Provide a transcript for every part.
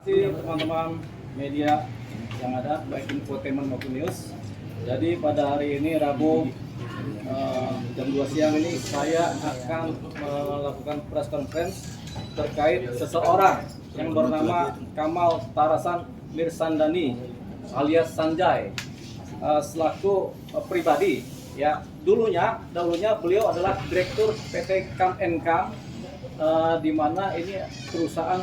Terima kasih teman-teman media yang ada, baik infotainment maupun news. Jadi pada hari ini Rabu jam 2 siang ini saya akan melakukan press conference terkait seseorang yang bernama Kamal Tarasan Mirsandani alias Sanjay selaku pribadi. Ya, dulunya beliau adalah direktur PT Kam Nkam, di mana ini perusahaan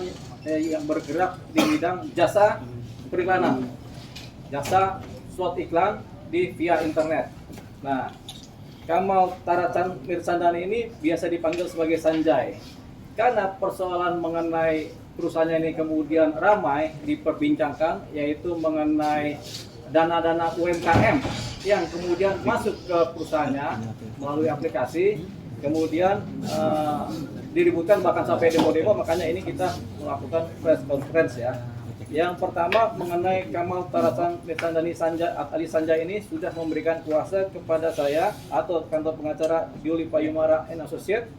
yang bergerak di bidang jasa periklanan, jasa slot iklan di via internet. Nah, Kamal Tarasan Mirsandani ini biasa dipanggil sebagai Sanjay. Karena persoalan mengenai perusahaannya ini kemudian ramai diperbincangkan, yaitu mengenai dana-dana UMKM yang kemudian masuk ke perusahaannya melalui aplikasi, kemudian diributkan bahkan sampai demo-demo. Makanya ini kita melakukan press conference ya. Yang pertama mengenai Kamal Tarasan Mirsandani alias Sanjay ini sudah memberikan kuasa kepada saya atau kantor pengacara Yuli Payumara & Associates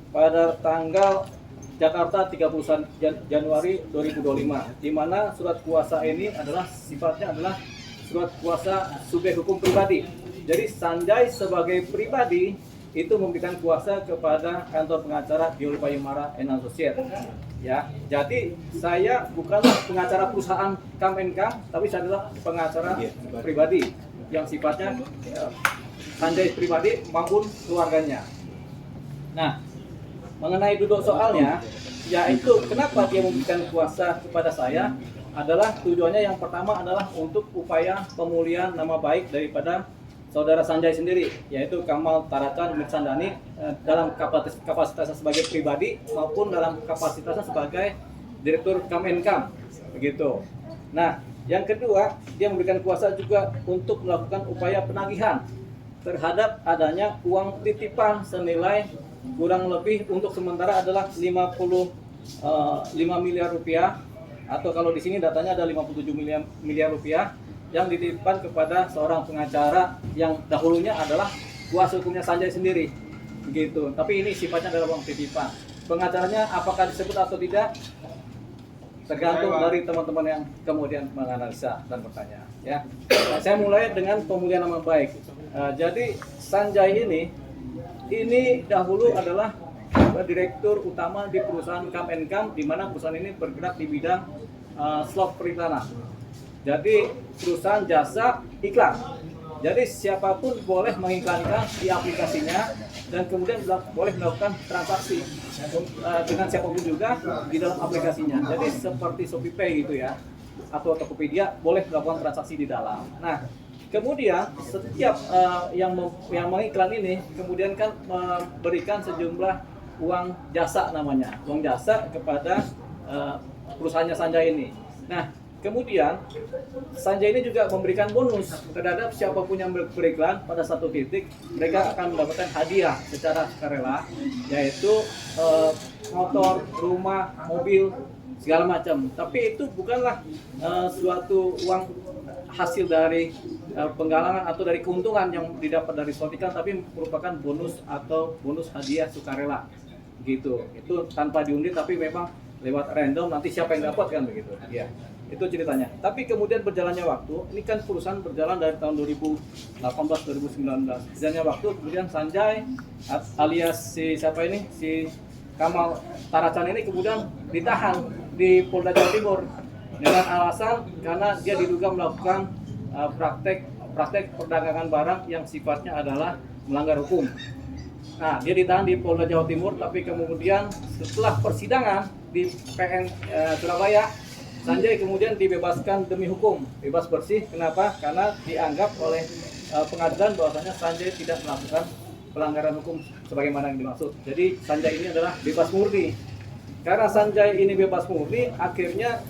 pada tanggal Jakarta 31 Januari 2025, di mana surat kuasa ini adalah sifatnya adalah surat kuasa subjek hukum pribadi. Jadi Sanjay sebagai pribadi itu memberikan kuasa kepada kantor pengacara Yuli Payumara & Associates. Ya, jadi saya bukanlah pengacara perusahaan Kam Nkam, tapi saya adalah pengacara pribadi yang sifatnya Sanjay pribadi maupun keluarganya. Nah, mengenai duduk soalnya, yaitu kenapa dia memberikan kuasa kepada saya adalah tujuannya yang pertama adalah untuk upaya pemulihan nama baik daripada saudara Sanjay sendiri, yaitu Kamal Tarasan Mirsandani dalam kapasitasnya sebagai pribadi maupun dalam kapasitasnya sebagai direktur Kam Nkam, begitu. Nah, yang kedua, dia memberikan kuasa juga untuk melakukan upaya penagihan terhadap adanya uang titipan senilai kurang lebih untuk sementara adalah 55 miliar rupiah, atau kalau di sini datanya ada 57 miliar rupiah yang dititipkan kepada seorang pengacara yang dahulunya adalah kuasa hukumnya Sanjay sendiri, begitu. Tapi ini sifatnya adalah uang titipan. Pengacaranya apakah disebut atau tidak tergantung dari teman-teman yang kemudian menganalisa dan bertanya. Ya, nah, saya mulai dengan pemulihan nama baik. Jadi Sanjay ini dahulu adalah direktur utama di perusahaan Kam Nkam, di mana perusahaan ini bergerak di bidang slot periklanan. Jadi perusahaan jasa iklan. Jadi siapapun boleh mengiklankan di aplikasinya dan kemudian boleh melakukan transaksi dengan siapapun juga di dalam aplikasinya. Jadi seperti ShopeePay gitu ya, atau Tokopedia boleh melakukan transaksi di dalam. Nah, kemudian setiap yang mengiklan ini kemudian kan memberikan sejumlah uang jasa, namanya uang jasa kepada perusahaannya Sanjay ini. Nah, kemudian Sanjay ini juga memberikan bonus terhadap siapapun yang beriklan. Pada satu titik mereka akan mendapatkan hadiah secara sukarela, yaitu motor, rumah, mobil, segala macam. Tapi itu bukanlah suatu uang hasil dari penggalangan atau dari keuntungan yang didapat dari slot iklan, tapi merupakan bonus atau bonus hadiah sukarela gitu. Itu tanpa diundi, tapi memang lewat random, nanti siapa yang dapat kan begitu ya. Itu ceritanya. Tapi kemudian berjalannya waktu, ini kan perusahaan berjalan dari tahun 2018-2019. Berjalannya waktu, kemudian Sanjay alias si Kamal Tarasan ini kemudian ditahan di Polda Jawa Timur dengan alasan karena dia diduga melakukan praktek perdagangan barang yang sifatnya adalah melanggar hukum. Nah, dia ditahan di Polda Jawa Timur, tapi kemudian setelah persidangan di PN Surabaya, Sanjay kemudian dibebaskan demi hukum, bebas bersih. Kenapa? Karena dianggap oleh pengadilan bahwasanya Sanjay tidak melakukan pelanggaran hukum sebagaimana yang dimaksud. Jadi Sanjay ini adalah bebas murni. Karena Sanjay ini bebas murni, akhirnya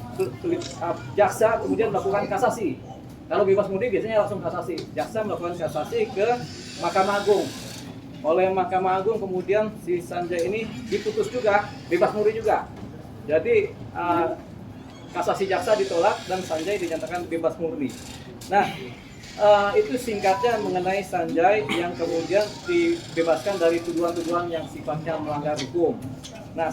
jaksa kemudian melakukan kasasi. Kalau bebas murni biasanya langsung kasasi. Jaksa melakukan kasasi ke Mahkamah Agung. Oleh Mahkamah Agung kemudian si Sanjay ini diputus juga, bebas murni juga. Jadi kasasi jaksa ditolak dan Sanjay dinyatakan bebas murni. Nah, itu singkatnya mengenai Sanjay yang kemudian dibebaskan dari tuduhan-tuduhan yang sifatnya melanggar hukum. Nah,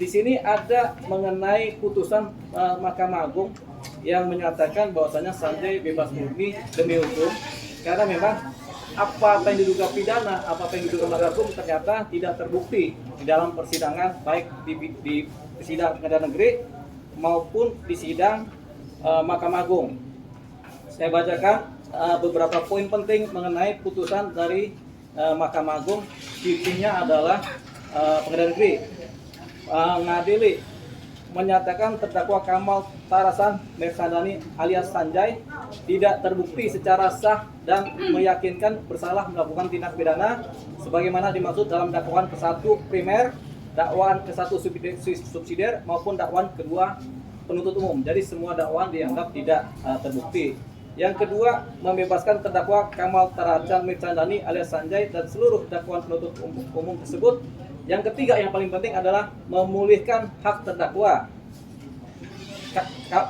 di sini ada mengenai putusan Mahkamah Agung yang menyatakan bahwasanya Sanjay bebas murni demi hukum, karena memang apa yang diduga pidana, apa yang diduga melanggar hukum ternyata tidak terbukti di dalam persidangan, baik di sidang pengadilan negeri maupun di sidang Mahkamah Agung. Saya bacakan beberapa poin penting mengenai putusan dari Mahkamah Agung. Intinya adalah pengadilan negeri mengadili menyatakan terdakwa Kamal Tarasan Mirsandani alias Sanjay tidak terbukti secara sah dan meyakinkan bersalah melakukan tindak pidana sebagaimana dimaksud dalam dakwaan ke-1 primer, dakwaan ke-1 subsidiar maupun dakwaan kedua penuntut umum. Jadi semua dakwaan dianggap tidak terbukti. Yang kedua, membebaskan terdakwa Kamal Tarasan Mirsandani alias Sanjay dan seluruh dakwaan penuntut umum tersebut. Yang ketiga yang paling penting adalah memulihkan hak terdakwa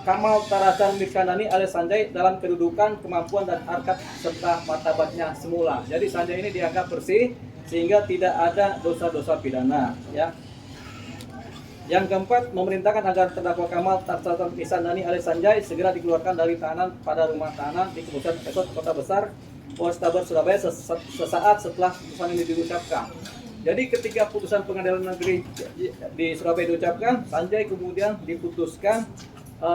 Kamal Tarasan Mirsandani alias Sanjay dalam kedudukan, kemampuan dan harkat serta martabatnya semula. Jadi Sanjay ini dianggap bersih sehingga tidak ada dosa-dosa pidana, ya. Yang keempat, memerintahkan agar terdakwa Kamal Tarasan Mirsandani alias Sanjay segera dikeluarkan dari tahanan pada rumah tahanan di Kepolisian Resort Kota Besar Polrestabes Surabaya sesaat setelah putusan ini diucapkan. Jadi ketika putusan pengadilan negeri di Surabaya diucapkan, Sanjay kemudian diputuskan,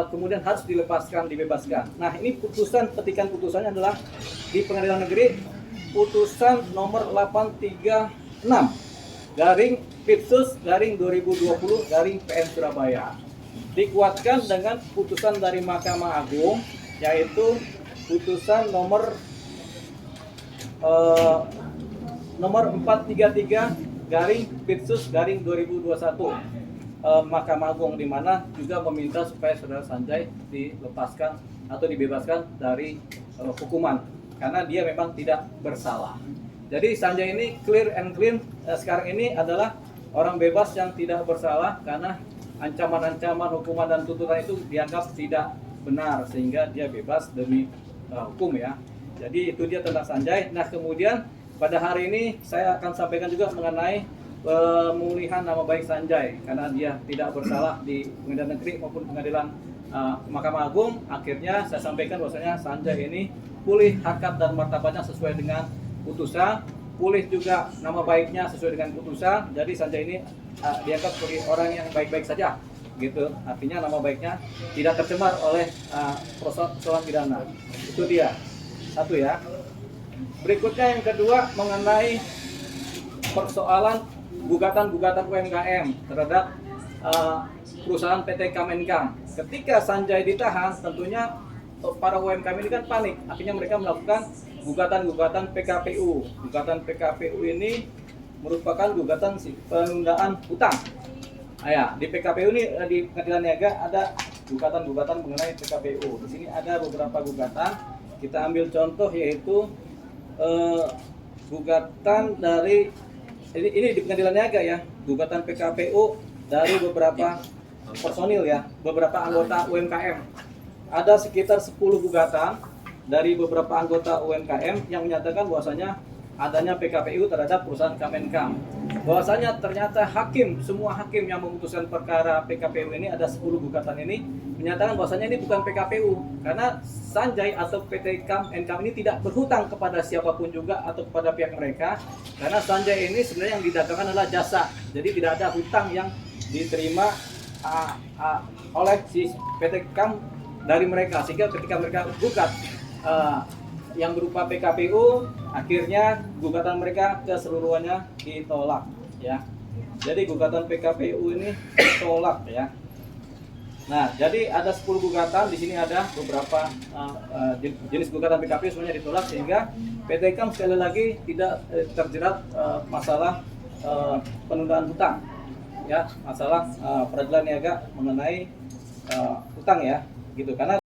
kemudian harus dibebaskan. Nah, ini petikan putusannya adalah di pengadilan negeri putusan nomor 836 garing Pipsus garing 2020 garing PN Surabaya. Dikuatkan dengan putusan dari Mahkamah Agung, yaitu putusan nomor 433 garing Pipsus garing 2021 Mahkamah Agung, di mana juga meminta supaya saudara Sanjay dilepaskan atau dibebaskan dari hukuman karena dia memang tidak bersalah. Jadi Sanjay ini clear and clean sekarang ini adalah orang bebas yang tidak bersalah karena ancaman-ancaman hukuman dan tuntutan itu dianggap tidak benar sehingga dia bebas demi hukum, ya. Jadi itu dia tentang Sanjay. Nah, kemudian pada hari ini saya akan sampaikan juga mengenai pemulihan nama baik Sanjay karena dia tidak bersalah di pengadilan negeri maupun pengadilan Mahkamah Agung. Akhirnya saya sampaikan bahwasanya Sanjay ini pulih harkat dan martabatnya sesuai dengan putusan, pulih juga nama baiknya sesuai dengan putusan. Jadi Sanjay ini dianggap sebagai orang yang baik-baik saja, gitu. Artinya nama baiknya tidak tercemar oleh persoalan pidana. Itu dia. Satu, ya. Berikutnya yang kedua mengenai persoalan gugatan UMKM terhadap perusahaan PT Kemenkam. Ketika Sanjay ditahan, tentunya para UMKM ini kan panik. Akhirnya mereka melakukan gugatan PKPU. Gugatan PKPU ini merupakan gugatan penundaan hutang. Ya, di PKPU ini di Pengadilan Niaga ada gugatan-gugatan mengenai PKPU. Di sini ada beberapa gugatan. Kita ambil contoh yaitu gugatan dari ini di Pengadilan Niaga, ya, gugatan PKPU dari beberapa personil, ya, beberapa anggota UMKM. Ada sekitar 10 gugatan dari beberapa anggota UMKM yang menyatakan bahwasanya adanya PKPU terhadap perusahaan Kemenkam. Bahwasanya ternyata semua hakim yang memutuskan perkara PKPU ini, ada 10 gugatan ini, menyatakan bahwasanya ini bukan PKPU karena Sanjay atau PT Kemenkam ini tidak berhutang kepada siapapun juga atau kepada pihak mereka, karena Sanjay ini sebenarnya yang didagangkan adalah jasa. Jadi tidak ada hutang yang diterima oleh si PT Kemenkam dari mereka, sehingga ketika mereka gugat yang berupa PKPU, akhirnya gugatan mereka keseluruhannya ditolak, ya. Jadi gugatan PKPU ini ditolak, ya. Nah, jadi ada 10 gugatan, di sini ada beberapa jenis gugatan PKPU semuanya ditolak sehingga PT Kemenkam sekali lagi tidak terjerat masalah penundaan hutang, ya, masalah peradilan niaga mengenai hutang, ya, gitu. Karena